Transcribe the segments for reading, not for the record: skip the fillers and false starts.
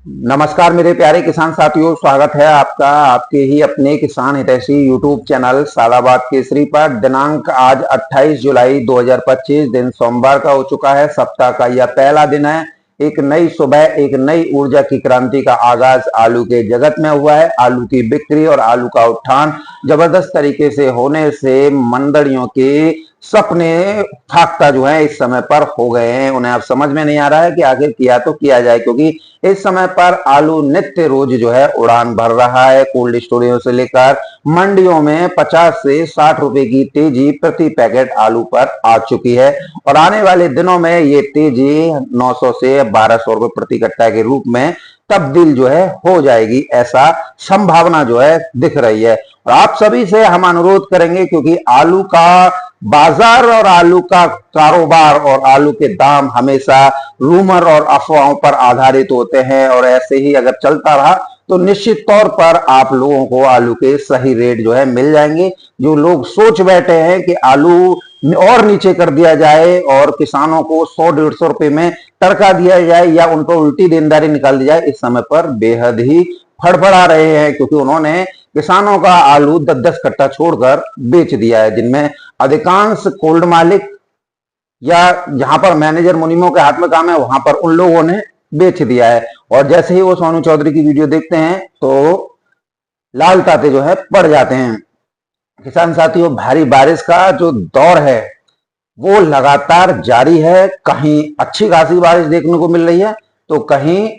नमस्कार मेरे प्यारे किसान साथियों, स्वागत है आपका आपके ही अपने किसान हितैषी यूट्यूब चैनल सादाबाद केसरी पर। दिनांक आज 28 जुलाई 2025 दिन सोमवार का हो चुका है। सप्ताह का यह पहला दिन है। एक नई सुबह, एक नई ऊर्जा की क्रांति का आगाज आलू के जगत में हुआ है। आलू की बिक्री और आलू का उत्थान जबरदस्त तरीके से होने से मंडलियों के सपने फाख्ता जो है इस समय पर हो गए हैं। उन्हें अब समझ में नहीं आ रहा है कि आखिर किया तो किया जाए, क्योंकि इस समय पर आलू नित्य रोज जो है उड़ान भर रहा है। कोल्ड स्टोरेजों से लेकर मंडियों में 50 से 60 रुपए की तेजी प्रति पैकेट आलू पर आ चुकी है और आने वाले दिनों में ये तेजी 900 से 1200 रुपए प्रति कट्टा के रूप में तब्दील जो है हो जाएगी, ऐसा संभावना जो है दिख रही है। और आप सभी से हम अनुरोध करेंगे, क्योंकि आलू का बाजार और आलू का कारोबार और आलू के दाम हमेशा रूमर और अफवाहों पर आधारित होते हैं और ऐसे ही अगर चलता रहा तो निश्चित तौर पर आप लोगों को आलू के सही रेट जो है मिल जाएंगे। जो लोग सोच बैठे हैं कि आलू और नीचे कर दिया जाए और किसानों को 100-150 रुपए में तड़का दिया जाए या उनको उल्टी देनदारी निकाल दी जाए, इस समय पर बेहद ही फड़फड़ा रहे हैं, क्योंकि उन्होंने किसानों का आलू 10-10 कट्टा छोड़कर बेच दिया है, जिनमें अधिकांश कोल्ड मालिक या जहां पर मैनेजर मुनीमों के हाथ में काम है वहां पर उन लोगों ने बेच दिया है। और जैसे ही वो सोनू चौधरी की वीडियो देखते हैं तो लाल ताते जो है पड़ जाते हैं। किसान साथियों, भारी बारिश का जो दौर है वो लगातार जारी है। कहीं अच्छी खासी बारिश देखने को मिल रही है तो कहीं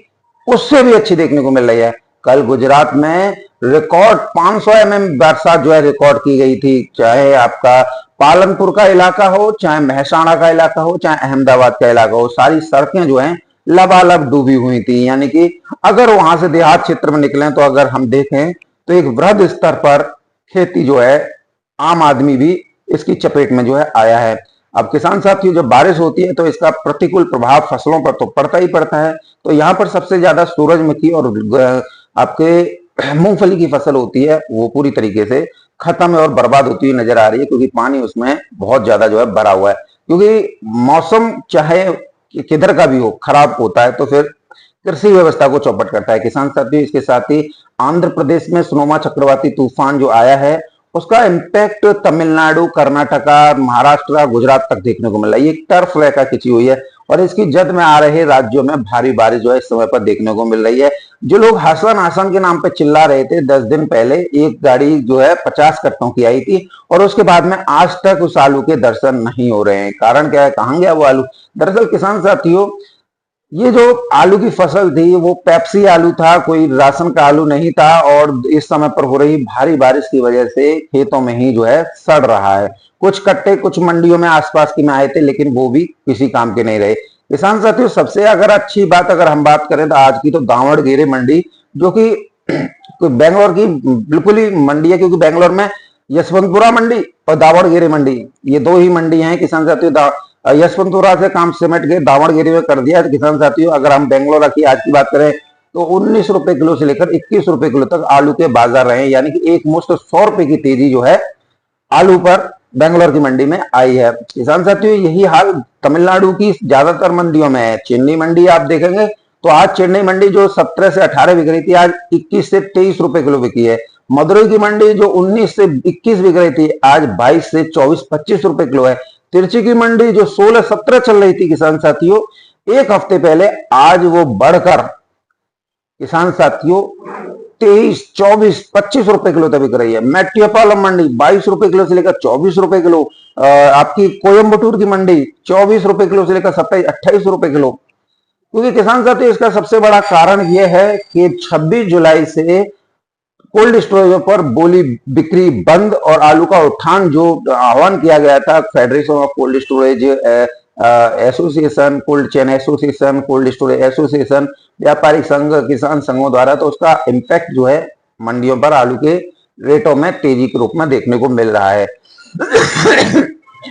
उससे भी अच्छी देखने को मिल रही है। कल गुजरात में रिकॉर्ड 500 mm बरसात जो है रिकॉर्ड की गई थी। चाहे आपका पालनपुर का इलाका हो, चाहे महसाणा का इलाका हो, चाहे अहमदाबाद का इलाका हो, सारी सड़कें जो हैं लबालब डूबी हुई थी। यानी कि अगर वहां से देहात क्षेत्र में निकले तो अगर हम देखें तो एक वृहद स्तर पर खेती जो है आम आदमी भी इसकी चपेट में जो है आया है। अब किसान साथियों, जब बारिश होती है तो इसका प्रतिकूल प्रभाव फसलों पर तो पड़ता ही पड़ता है। तो यहाँ पर सबसे ज्यादा सूरजमुखी और आपके मूंगफली की फसल होती है, वो पूरी तरीके से खत्म और बर्बाद होती हुई नजर आ रही है, क्योंकि पानी उसमें बहुत ज्यादा जो है भरा हुआ है। क्योंकि मौसम चाहे किधर का भी हो खराब होता है तो फिर कृषि व्यवस्था को चौपट करता है। किसान साथियों, इसके साथ ही आंध्र प्रदेश में सोनोमा चक्रवाती तूफान जो आया है उसका इम्पैक्ट तमिलनाडु, कर्नाटका, महाराष्ट्र, गुजरात तक देखने को मिला है। ये टर्फ रेखा खिंची हुई है और इसकी जद में आ रहे राज्यों में भारी बारिश जो है इस समय पर देखने को मिल रही है। जो लोग हसन हसन के नाम पे चिल्ला रहे थे 10 दिन पहले, एक गाड़ी जो है 50 कट्टों की आई थी और उसके बाद में आज तक उस आलू के दर्शन नहीं हो रहे हैं। कारण क्या है, कहां गया वो आलू? दरअसल किसान साथियों, ये जो आलू की फसल थी वो पेप्सी आलू था, कोई राशन का आलू नहीं था और इस समय पर हो रही भारी बारिश की वजह से खेतों में ही जो है सड़ रहा है। कुछ कट्टे कुछ मंडियों में आसपास की में आए थे, लेकिन वो भी किसी काम के नहीं रहे। किसान साथियों, सबसे अगर अच्छी बात अगर हम बात करें तो आज की तो दावणगेरे मंडी, जो कि बेंगलोर की बिल्कुल ही मंडी है, क्योंकि बेंगलोर में यशवंतपुरा मंडी और दावणगेरे मंडी, ये दो ही मंडी हैं किसान साथियों। यशवंतपुरा से काम सिमट के दावणगेरे में कर दिया है। किसान साथियों, अगर हम बेंगलोर की आज की बात करें तो 19 रुपए किलो से लेकर 21 रुपए किलो तक आलू के बाजार रहे, यानी कि एक मुश्त 100 रुपए की तेजी जो है आलू पर बेंगलोर की मंडी में आई है। किसान साथियों, यही हाल तमिलनाडु की ज्यादातर मंडियों में है। चेन्नई मंडी आप देखेंगे तो आज चेन्नई मंडी जो 17 से 18 बिक रही थी, आज 21 से 23 रुपए किलो बिकी है। मदुरई की मंडी जो 19 से 21 बिक रही थी, आज 22 से 24-25 रुपए किलो है। तिरछी की मंडी जो 16-17 चल रही थी किसान साथियों एक हफ्ते पहले, आज वो बढ़कर किसान साथियों 23-24-25 रुपए किलो तक बिक रही है। मेट्टियापालम मंडी 22 रुपए किलो से लेकर 24 रुपए किलो। आपकी कोयम्बटूर की मंडी 24 रुपए किलो से लेकर 27-28 रुपए किलो। क्योंकि किसान साथियों, इसका सबसे बड़ा कारण यह है कि 26 जुलाई से कोल्ड स्टोरेजों पर बोली बिक्री बंद और आलू का उत्थान जो आह्वान किया गया था federation of cold storage association, cold chain association, cold storage association, व्यापारिक संघ, किसान संघों द्वारा, तो उसका इम्पैक्ट जो है मंडियों पर आलू के रेटों में तेजी के रूप में देखने को मिल रहा है।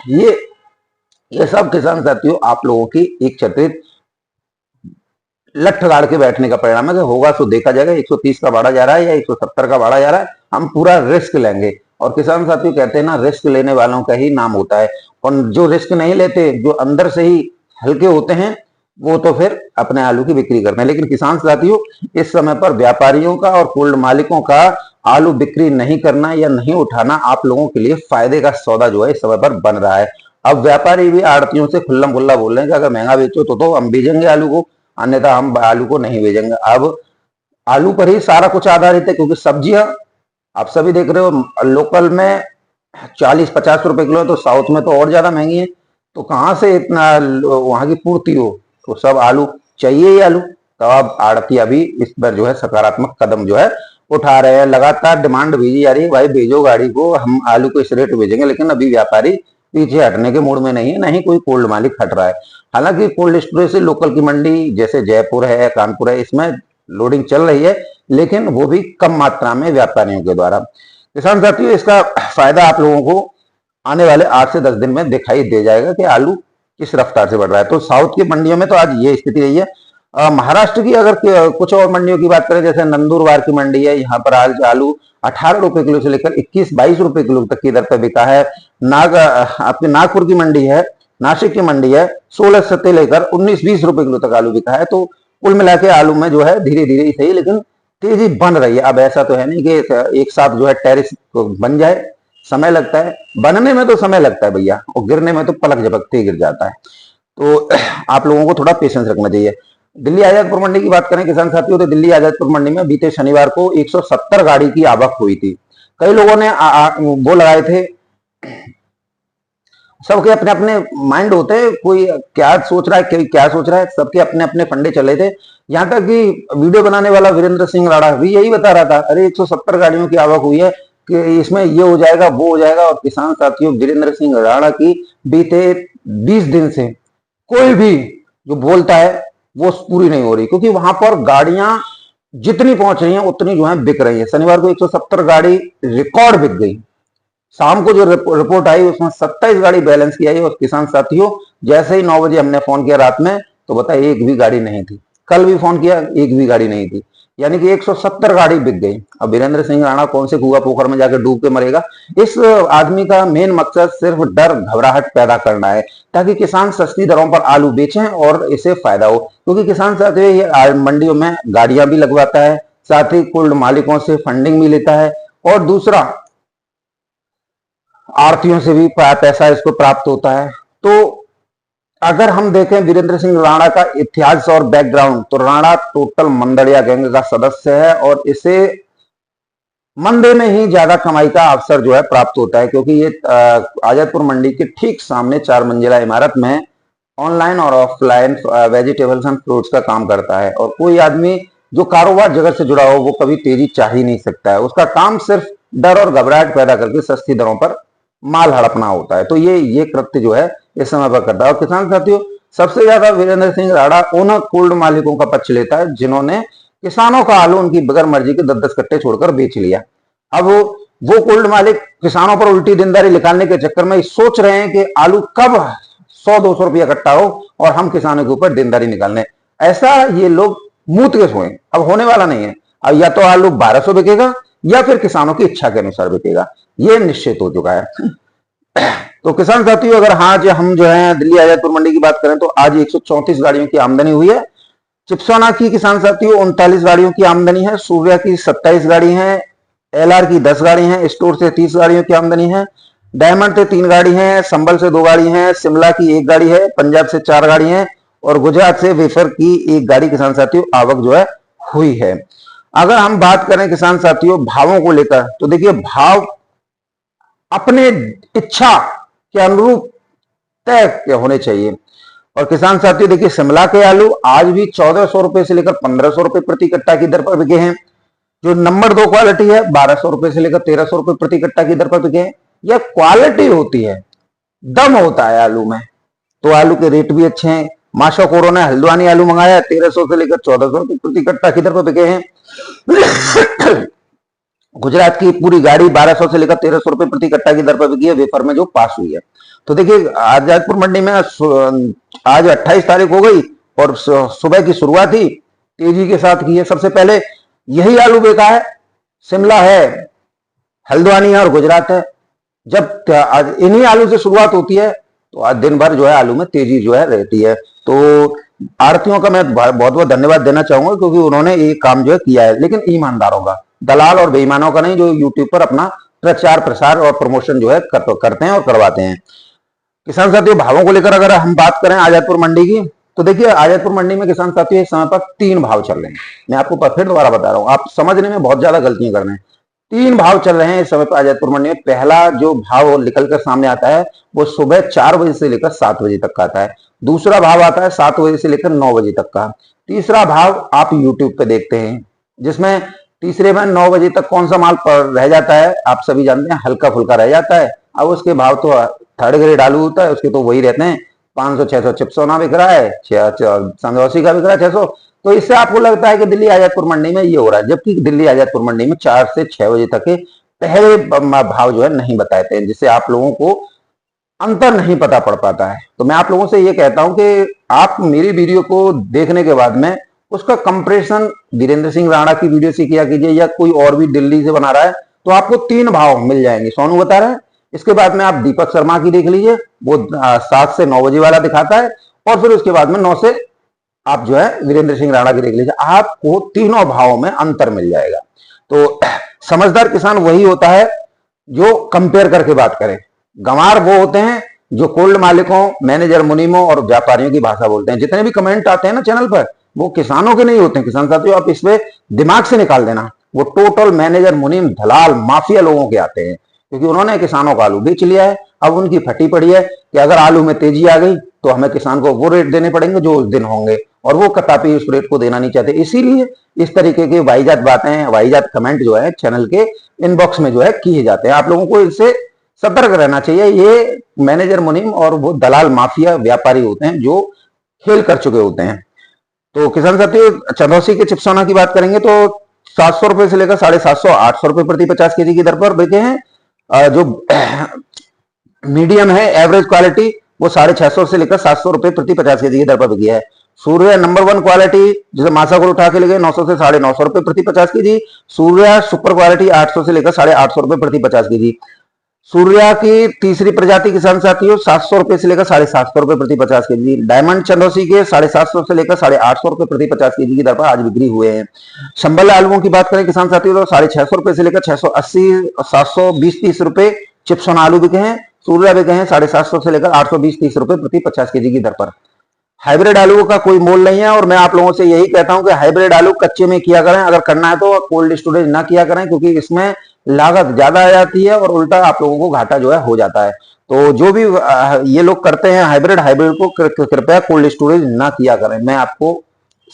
ये सब किसान साथियों आप लोगों की एक छत्रित लठ गाड़ के बैठने का परिणाम है कि होगा तो देखा जाएगा। 130 का बाड़ा जा रहा है या 170 का बाड़ा जा रहा है, हम पूरा रिस्क लेंगे। और किसान साथियों कहते हैं ना, रिस्क लेने वालों का ही नाम होता है। और जो रिस्क नहीं लेते, जो अंदर से ही हल्के होते हैं, वो तो फिर अपने आलू की बिक्री करते हैं। लेकिन किसान साथियों, इस समय पर व्यापारियों का और कोल्ड मालिकों का आलू बिक्री नहीं करना या नहीं उठाना आप लोगों के लिए फायदे का सौदा जो है इस समय पर बन रहा है। अब व्यापारी भी आड़तियों से खुल्लम खुल्ला बोल रहे हैं कि अगर महंगा बेचो तो हम भेजेंगे आलू को, अन्यथा हम आलू को नहीं भेजेंगे। अब आलू पर ही सारा कुछ आधारित है, क्योंकि सब्जियां आप सभी देख रहे हो लोकल में 40-50 रुपए किलो है, तो साउथ में तो और ज्यादा महंगी है। तो कहां से इतना वहां की पूर्ति हो, तो सब आलू चाहिए ही आलू। तो अब आड़ती भी इस पर जो है सकारात्मक कदम जो है उठा रहे हैं। लगातार डिमांड भेजी जा रही है, भाई भेजो गाड़ी को, हम आलू को इस रेट भेजेंगे। लेकिन अभी व्यापारी पीछे हटने के मूड में नहीं है, नहीं कोई कोल्ड मालिक हट रहा है। हालांकि कोल्ड स्टोरेज से लोकल की मंडी जैसे जयपुर है, कानपुर है, इसमें लोडिंग चल रही है, लेकिन वो भी कम मात्रा में व्यापारियों के द्वारा। किसान साथियों, इसका फायदा आप लोगों को आने वाले 8 से 10 दिन में दिखाई दे जाएगा कि आलू किस रफ्तार से बढ़ रहा है। तो साउथ की मंडियों में तो आज ये स्थिति रही है। महाराष्ट्र की अगर कुछ और मंडियों की बात करें, जैसे नंदुरबार की मंडी है, यहाँ पर आज आलू 18 रुपए किलो से लेकर 21-22 रुपए किलो तक की दर पर बिका है। आपके नागपुर की मंडी है, नासिक की मंडी है, 16 से लेकर 19-20 रुपए किलो तक आलू बिका है। तो कुल मिला के आलू में जो है धीरे धीरे ही सही, लेकिन तेजी बन रही है। अब ऐसा तो है नहीं कि एक साथ जो है टेरिस बन जाए, समय लगता है। बनने में तो समय लगता है भैया, और गिरने में तो पलक झपकते ही गिर जाता है। तो आप लोगों को थोड़ा पेशेंस रखना चाहिए। दिल्ली आजादपुर मंडी की बात करें किसान साथियों, तो दिल्ली आजादपुर मंडी में बीते शनिवार को 170 गाड़ी की आवक हुई थी। कई लोगों ने वो लगाए थे, सबके अपने अपने माइंड होते हैं, कोई क्या सोच रहा है, कोई क्या सोच रहा है, सबके अपने अपने फंडे चले थे। यहाँ तक कि वीडियो बनाने वाला वीरेंद्र सिंह राणा भी यही बता रहा था, अरे 170 गाड़ियों की आवक हुई है कि इसमें ये हो जाएगा वो हो जाएगा। और किसान साथियों, वीरेंद्र सिंह राणा की बीते 20 दिन से कोई भी जो बोलता है वो पूरी नहीं हो रही, क्योंकि वहां पर गाड़ियां जितनी पहुंच रही हैं उतनी जो है बिक रही है। शनिवार को 170 गाड़ी रिकॉर्ड बिक गई। शाम को जो रिपोर्ट आई उसमें 27 गाड़ी बैलेंस की आई। और किसान साथियों, जैसे ही 9 बजे हमने फोन किया रात में, तो बताया एक भी गाड़ी नहीं थी। कल भी फोन किया, एक भी गाड़ी नहीं थी, यानी कि 170 गाड़ी बिक गई। अब वीरेंद्र सिंह राणा कौन से कुआ पोखर में जाकर डूब के मरेगा। इस आदमी का मेन मकसद सिर्फ डर घबराहट पैदा करना है, ताकि किसान सस्ती दरों पर आलू बेचें और इसे फायदा हो। क्योंकि किसान साथियों ये मंडियों में गाड़ियां भी लगवाता है, साथ ही कोल्ड मालिकों से फंडिंग भी लेता है, और दूसरा आड़तियों से भी पैसा इसको प्राप्त होता है। तो अगर हम देखें वीरेंद्र सिंह राणा का इतिहास और बैकग्राउंड, तो राणा टोटल मंदड़िया गैंग का सदस्य है, और इसे मंदे में ही ज्यादा कमाई का अवसर जो है प्राप्त होता है। क्योंकि ये आजादपुर मंडी के ठीक सामने 4 मंजिला इमारत में ऑनलाइन और ऑफलाइन वेजिटेबल्स एंड फ्रूट्स का काम करता है। और कोई आदमी जो कारोबार जगत से जुड़ा हो वो कभी तेजी चाह ही नहीं सकता है। उसका काम सिर्फ डर और घबराहट पैदा करके सस्ती दरों पर माल हड़पना होता है। तो ये कृत्य जो है इस समय पर करता है। और किसान साथियों, सबसे ज्यादा वीरेंद्र सिंह राणा उन कोल्ड मालिकों का पक्ष लेता है जिन्होंने किसानों का आलू उनकी बगैर मर्जी के 10-10 कट्टे छोड़कर बेच लिया। अब वो कोल्ड मालिक किसानों पर उल्टी देनदारी निकालने के चक्कर में सोच रहे हैं कि आलू कब 100-200 रुपया कट्टा हो और हम किसानों के ऊपर देनदारी निकालने। ऐसा ये लोग मूत के सोए, अब होने वाला नहीं है। अब या तो आलू 1200 बिकेगा या फिर किसानों की इच्छा के अनुसार बिकेगा, ये निश्चित हो चुका है। तो किसान साथियों, अगर आज हम जो है दिल्ली आजादपुर मंडी की बात करें, तो आज 134 गाड़ियों की आमदनी हुई है। चिप्सोना की किसान साथियों 39 गाड़ियों की आमदनी है, सूर्या की 27 गाड़ी है, एलआर की 10 गाड़ी है, स्टोर से 30 गाड़ियों की आमदनी है, डायमंड से 3 गाड़ी है, संबल से 2 गाड़ी है, शिमला की 1 गाड़ी है, पंजाब से 4 गाड़ी है, और गुजरात से वेफर की 1 गाड़ी किसान साथियों आवक जो है हुई है। अगर हम बात करें किसान साथियों भावों को लेकर, तो देखिए भाव अपने इच्छा के अनुरूप तय होने चाहिए। और किसान साथियों देखिए, शिमला के आलू आज भी 1400 रुपए से लेकर 1500 रुपए प्रति कट्टा की दर पर बिके हैं। जो नंबर 2 क्वालिटी है 1200 रुपए से लेकर 1300 रुपए प्रति कट्टा की दर पर बिके हैं। यह क्वालिटी होती है, दम होता है आलू में, तो आलू के रेट भी अच्छे हैं। माशा कोरो ने हल्द्वानी आलू मंगाया 1300 से लेकर 1400 रुपए प्रति कट्टा की दर पर बिके हैं। गुजरात की पूरी गाड़ी 1200 से लेकर 1300 रुपए प्रति कट्टा की दर पर बिकी है, वेफर में जो पास हुई है। तो देखिए आजादपुर मंडी में आज 28 तारीख हो गई और सुबह की शुरुआत ही तेजी के साथ की है। सबसे पहले यही आलू बेचा है, शिमला है, हल्द्वानी है और गुजरात है। जब आज इन्हीं आलू से शुरुआत होती है तो आज दिन भर जो है आलू में तेजी जो है रहती है। तो आड़तियों का मैं बहुत बहुत धन्यवाद देना चाहूंगा, क्योंकि उन्होंने ये काम जो है किया है, लेकिन ईमानदारों का, दलाल और बेईमानों का नहीं, जो यूट्यूब पर अपना प्रचार प्रसार और प्रमोशन जो है करते हैं और करवाते हैं। किसान साथियों, भावों को लेकर अगर हम बात करें आजादपुर मंडी की, तो देखिए आजादपुर मंडी में किसान साथियों एक समय पर 3 भाव चल रहे हैं। मैं आपको फिर दोबारा बता रहा हूं, आप समझने में बहुत ज्यादा गलतियां कर रहे हैं। 3 भाव चल रहे हैं इस समय पर आजादपुर मंडी में। पहला जो भाव निकलकर सामने आता है वो सुबह 4 बजे से लेकर 7 बजे तक का आता है। दूसरा भाव आता है 7 बजे से लेकर 9 बजे तक का। तीसरा भाव आप यूट्यूब पे देखते हैं, जिसमें तीसरे में 9 बजे तक कौन सा माल रह जाता है आप सभी जानते हैं, हल्का फुल्का रह जाता है। अब उसके भाव तो थर्ड ग्रेड आलू होता है, उसके तो वही रहते हैं 500 600 चिप्सोना बिक रहा है, 780 का बिक रहा है 600। तो इससे आपको लगता है कि दिल्ली आजादपुर मंडी में ये हो रहा है, जबकि दिल्ली आजादपुर मंडी में 4 से 6 बजे तक के पहले भाव जो है नहीं बताते हैं, जिससे आप लोगों को अंतर नहीं पता पड़ पाता है। तो मैं आप लोगों से ये कहता हूं कि आप मेरी वीडियो को देखने के बाद में उसका कंपैरिजन वीरेंद्र सिंह राणा की वीडियो से किया कीजिए, या कोई और भी दिल्ली से बना रहा है, तो आपको 3 भाव मिल जाएंगे। सोनू बता रहे हैं। इसके बाद में आप दीपक शर्मा की देख लीजिए, वो 7 से 9 बजे वाला दिखाता है, और फिर उसके बाद में 9 से आप जो है वीरेंद्र सिंह राणा की देख लीजिए, आपको तीनों भावों में अंतर मिल जाएगा। तो समझदार किसान वही होता है जो कंपेयर करके बात करे। गंवार वो होते हैं जो कोल्ड मालिकों, मैनेजर मुनीमों और व्यापारियों की भाषा बोलते हैं। जितने भी कमेंट आते हैं ना चैनल पर, वो किसानों के नहीं होते हैं। किसान साथियों, आप इसमें दिमाग से निकाल देना, वो टोटल मैनेजर मुनीम दलाल माफिया लोगों के आते हैं, क्योंकि उन्होंने किसानों का आलू बेच लिया है। अब उनकी फटी पड़ी है कि अगर आलू में तेजी आ गई तो हमें किसान को वो रेट देने पड़ेंगे जो उस दिन होंगे, और वो कदापि उस रेट को देना नहीं चाहते। इसीलिए इस तरीके की वाहियात बातें, वाहियात कमेंट जो है चैनल के इनबॉक्स में जो है किए जाते हैं। आप लोगों को इससे सतर्क रहना चाहिए। ये मैनेजर मुनीम और वो दलाल माफिया व्यापारी होते हैं जो खेल कर चुके होते हैं। तो किसान साथियों, चंदौसी के चिप्सोना की बात करेंगे तो 700 रुपए से लेकर 750 800 रुपए प्रति 50 केजी की दर पर बिके हैं। जो मीडियम है एवरेज क्वालिटी, वो 650 से लेकर 700 रुपए प्रति 50 केजी की दर पर बिकी है। सूर्य नंबर 1 क्वालिटी, जिसे मासा को उठा के ले गए, 900 से 950 रुपए प्रति 50 केजी। सूर्य सुपर क्वालिटी 800 से लेकर 850 रुपए प्रति 50 केजी। सूर्या की तीसरी प्रजाति किसान साथियों 700 रुपए से लेकर 750 रुपए प्रति 50 केजी। डायमंड चंदौसी के 750 से लेकर 850 रुपए प्रति 50 केजी की दर पर आज बिक्री हुए हैं। संबल आलुओं की बात करें किसान साथियों तो 650 रुपए से लेकर 680 720-30 रुपए चिप्सन आलू बिके हैं। सूर्या बिके हैं 750 से लेकर 820-30 रुपए प्रति 50 केजी की दर पर। हाइब्रिड आलू का कोई मोल नहीं है, और मैं आप लोगों से यही कहता हूं कि हाइब्रिड आलू कच्चे में किया करें, अगर करना है तो कोल्ड स्टोरेज ना किया करें, क्योंकि इसमें लागत ज्यादा आ जाती है और उल्टा आप लोगों को घाटा जो है हो जाता है। तो जो भी ये लोग करते हैं हाइब्रिड को कृपया कोल्ड स्टोरेज ना किया करें, मैं आपको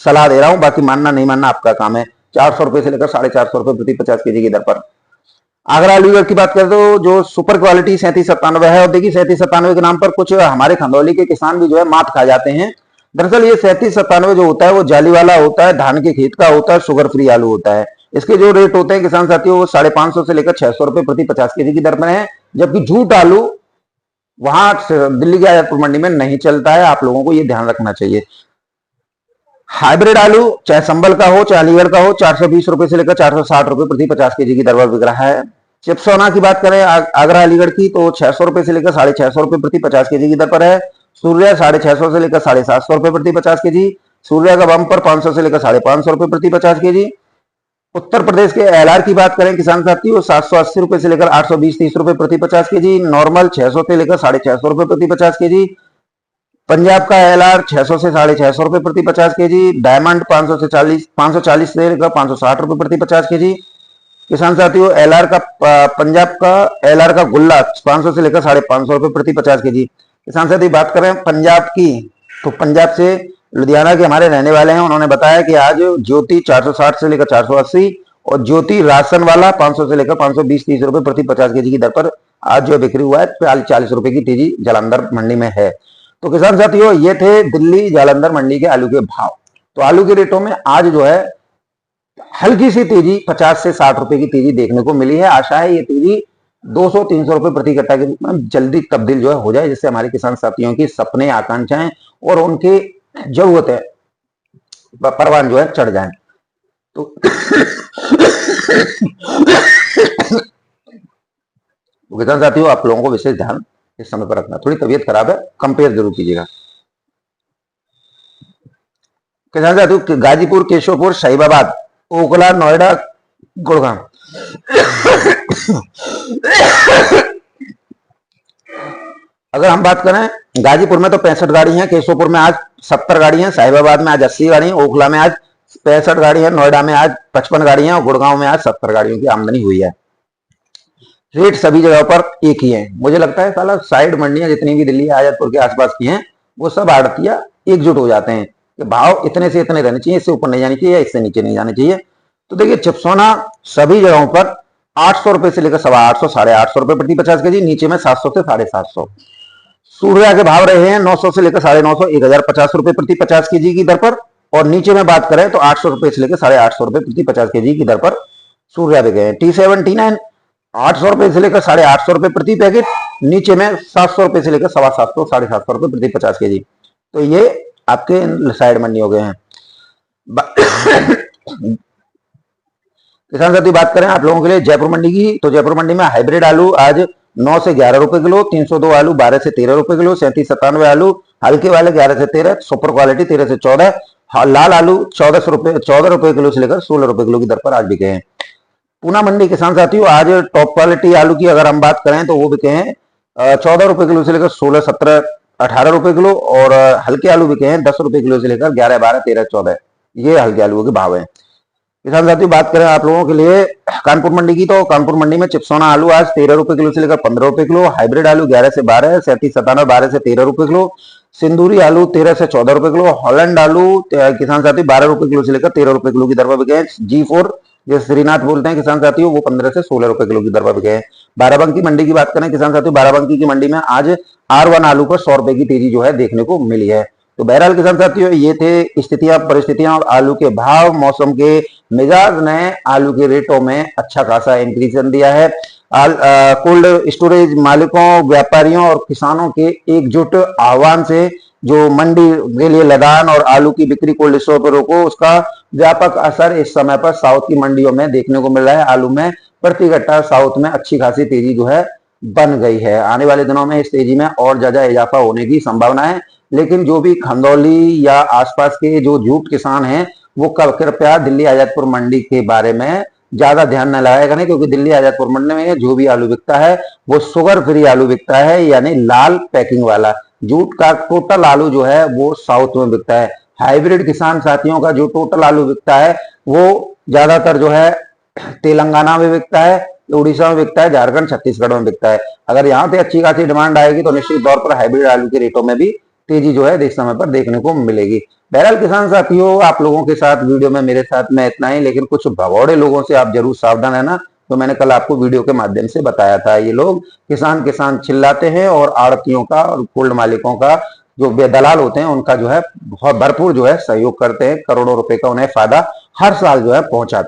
सलाह दे रहा हूं। बाकी मानना नहीं मानना आपका काम है। 400 रुपए से लेकर 450 रुपए प्रति 50 केजी की दर पर। आगरा अलीगढ़ की बात करें तो जो सुपर क्वालिटी 3797 है, और देखिए 3797 के नाम पर कुछ हमारे खंदौली के किसान भी जो है मात खा जाते हैं। दरअसल ये 3797 जो होता है वो जाली वाला होता है, धान के खेत का होता है, शुगर फ्री आलू होता है। इसके जो रेट होते हैं किसान साथियों वो 550 से लेकर 600 रुपए प्रति 50 केजी की दर पर है, जबकि झूठ आलू वहां दिल्ली की आजादपुर मंडी में नहीं चलता है। आप लोगों को ये ध्यान रखना चाहिए। हाइब्रिड आलू चाहे संबल का हो चाहे अलीगढ़ का हो 420 रुपए से लेकर 460 रुपए प्रति 50 केजी की दर पर बिक रहा है। चिप्सोना की बात करें आगरा अलीगढ़ की तो 600 रुपए से लेकर 650 रुपए प्रति 50 केजी की दर पर है। सूर्या 650 से लेकर 750 रुपए प्रति 50 केजी। सूर्या का बम्पर 500 से लेकर 550 रुपए प्रति 50 केजी। उत्तर प्रदेश के एलआर की बात करें किसान साथियों 780 रुपए से लेकर 820-30 रुपए प्रति 50 केजी। नॉर्मल 600 से लेकर 650 रुपए प्रति 50 केजी। पंजाब का एलआर 600 से 650 रुपए प्रति 50 केजी। डायमंड 540 से लेकर 560 रुपए प्रति 50 केजी। किसान साथियों एलआर का पंजाब का एलआर का गुल्ला 500 से लेकर 550 रुपए प्रति 50 केजी। किसान साथी बात करें पंजाब की तो पंजाब से लुधियाना के हमारे रहने वाले हैं, उन्होंने बताया कि आज ज्योति 460 से लेकर 480 और ज्योति राशन वाला 500 से लेकर 520-30 रुपए प्रति 50 केजी की दर पर आज जो बिक्री हुआ है 40 रुपए की तेजी जालंधर मंडी में है। तो किसान साथियों ये थे दिल्ली जालंधर मंडी के आलू के भाव। तो आलू के रेटों में आज जो है हल्की सी तेजी 50 से 60 रुपए की तेजी देखने को मिली है। आशा है ये तेजी 200-300 रुपए प्रति कट्टा के रूप में जल्दी तब्दील जो है हो जाए, जिससे हमारे किसान साथियों की सपने, आकांक्षाएं और उनकी जरूरतें परवान जो है चढ़ जाएं। तो किसान साथियों आप लोगों को विशेष ध्यान इस समय पर रखना। थोड़ी तबीयत खराब है, कंपेयर जरूर कीजिएगा। किसान साथियों, गाजीपुर, केशवपुर, शाहीबाबाद, ओखला, नोएडा, गुड़गांव। अगर हम बात करें गाजीपुर में तो 65 गाड़ी हैं, केशवपुर में आज 70 गाड़ी हैं, साहिबाबाद में आज 80 गाड़ी हैं, ओखला में आज 65 गाड़ी है, नोएडा में आज 55 गाड़ी हैं और गुड़गांव में आज 70 गाड़ियों की आमदनी हुई है। रेट सभी जगह पर एक ही है। मुझे लगता है साला साइड मंडियां जितनी भी दिल्ली आजादपुर के आसपास की हैं वो सब आड़तिया एकजुट हो जाते हैं कि भाव इतने से इतने रहने चाहिए, इससे ऊपर नहीं जानी चाहिए या इससे नीचे नहीं जाने चाहिए। तो देखिए चिपसोना सभी जगहों पर 800 रुपए से लेकर 850, 850 रुपए प्रति 50 के जी, नीचे में 700 से 750। सूर्या के भाव रहे हैं 900 से लेकर 950, 1050 रुपए प्रति 50 के जी की दर पर। और नीचे में बात करें तो 800 रुपए से लेकर 850 रुपए प्रति 50 के जी की दर पर सूर्या बिके हैं। T79 800 रुपए से लेकर 850 रुपए प्रति पैकेट, नीचे में 700 रुपए से लेकर 750, 750 रुपए प्रति 50 के जी। तो ये आपके साइड मंडी हो गए हैं। किसान साथी बात करें आप लोगों के लिए जयपुर मंडी की, तो जयपुर मंडी में हाइब्रिड आलू आज 9 से 11 रुपए किलो, 302 आलू 12 से 13 रुपए किलो, 3797 आलू हल्के वाले 11 से 13, सुपर क्वालिटी 13 से 14, लाल आलू 14 रुपए किलो से लेकर 16 रुपए किलो की दर पर आज बिके हैं। पूना मंडी किसान साथियों आज टॉप क्वालिटी आलू की अगर हम बात करें तो वो बिके हैं 14 रुपए किलो से लेकर 16, 17, 18 रुपए किलो, और हल्के आलू बिके हैं 10 रुपए किलो से लेकर 11, 12, 13, 14। ये हल्के आलू के भाव है। किसान साथियों बात करें आप लोगों के लिए कानपुर मंडी की, तो कानपुर मंडी में चिपसोना आलू आज 13 रुपए किलो से लेकर 15 रुपए किलो, हाइब्रिड आलू 11 से 12, 3797 12 से 13 रुपए किलो, सिंदूरी आलू 13 से 14 रुपए किलो, हॉलैंड आलू किसान साथियों 12 रुपए किलो से लेकर 13 रुपए किलो की दर पर बिके हैं। G4 जो श्रीनाथ बोलते हैं किसान साथियों वो 15 से 16 रुपए किलो की दर पर बिके हैं। बाराबंकी मंडी की बात करें किसान साथियों, बाराबंकी की मंडी में आज R1 आलू पर 100 रुपए की तेजी जो है देखने को मिली है। तो बहरहाल किसान साथियों ये थे स्थितियां, परिस्थितियां और आलू के भाव। मौसम के मिजाज ने आलू के रेटों में अच्छा खासा इंक्रीजन दिया है। कोल्ड स्टोरेज मालिकों, व्यापारियों और किसानों के एकजुट आह्वान से जो मंडी के लिए लदान और आलू की बिक्री कोल्ड स्टोर पर रोको, उसका व्यापक असर इस समय पर साउथ की मंडियों में देखने को मिल रहा है। आलू में प्रति कट्टा साउथ में अच्छी खासी तेजी जो है बन गई है। आने वाले दिनों में इस तेजी में और ज्यादा इजाफा होने की संभावना है। लेकिन जो भी खंदौली या आसपास के जो जूट किसान हैं वो कृपया दिल्ली आजादपुर मंडी के बारे में ज्यादा ध्यान न लगाया करें, क्योंकि दिल्ली आजादपुर मंडी में जो भी आलू बिकता है वो शुगर फ्री आलू बिकता है, यानी लाल पैकिंग वाला। जूट का टोटल आलू जो है वो साउथ में बिकता है। हाइब्रिड किसान साथियों का जो टोटल आलू बिकता है वो ज्यादातर जो है तेलंगाना में बिकता है, उड़ीसा में बिकता है, झारखंड, छत्तीसगढ़ में बिकता है। अगर यहाँ पे अच्छी खासी डिमांड आएगी तो निश्चित तौर पर हाइब्रिड आलू के रेटों में भी तेजी जो है इस समय पर देखने को मिलेगी। बहरहाल किसान साथियों आप लोगों के साथ वीडियो में मेरे साथ में इतना ही, लेकिन कुछ भगौड़े लोगों से आप जरूर सावधान रहना। तो मैंने कल आपको वीडियो के माध्यम से बताया था, ये लोग किसान किसान चिल्लाते हैं और आड़तियों का और कोल्ड मालिकों का जो बेदलाल होते हैं उनका जो है बहुत भरपूर जो है सहयोग करते हैं। करोड़ों रुपए का उन्हें फायदा हर साल जो है पहुंचाते हैं।